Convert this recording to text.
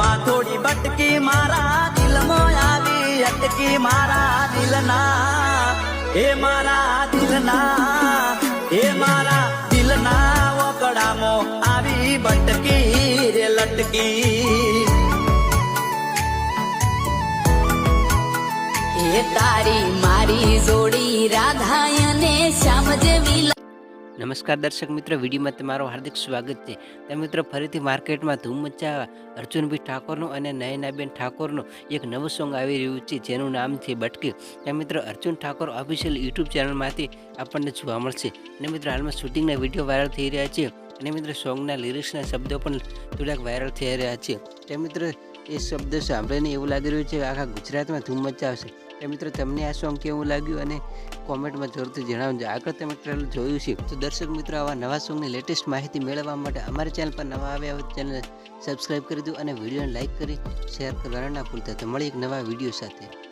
માં થોડી બટકી મારા દિલમાં આવી અટકી મારા દિલના એ મારા દિલના એ મારા દિલના વકડામાં આવી બટકી રે લટકી એ તારી મારી જોડી રાધા અને શ્યામ જેવી। નમસ્કાર દર્શક મિત્રો, વિડીયોમાં તમારું હાર્દિક સ્વાગત છે। તો મિત્રો, ફરીથી માર્કેટમાં ધૂમ મચાવવા અર્જુનભાઈ ઠાકોરનું અને નયનાબેન ઠાકોરનું એક નવું સોંગ આવી રહ્યું છે, જેનું નામ છે બટકી। તો મિત્રો, અર્જુન ઠાકોર ઓફિશિયલ યુટ્યુબ ચેનલમાંથી આપણને જોવા મળશે। અને મિત્રો, હાલમાં શૂટિંગના વિડીયો વાયરલ થઈ રહ્યા છે અને મિત્રો સોંગના લિરિક્સના શબ્દો પણ થોડાક વાયરલ થઈ રહ્યા છે। તો મિત્રો, એ શબ્દ સાંભળીને એવું લાગી રહ્યું છે કે આખા ગુજરાતમાં ધૂમ મચાવશે। તો મિત્રો, તમને આ સોંગ કેવું લાગ્યું અને કોમેન્ટમાં જરૂરથી જણાવજો। આગળ તમે ટ્રેલર જોયું છે તો દર્શક મિત્રો, આવા નવા સોંગની લેટેસ્ટ માહિતી મેળવવા માટે અમારી ચેનલ પર નવા આવ્યા હોય ચેનલ સબસ્ક્રાઈબ કરી દો અને વિડીયોને લાઇક કરી શેર કરવાના ના ભૂલતા। તો મળી એક નવા વિડીયો સાથે।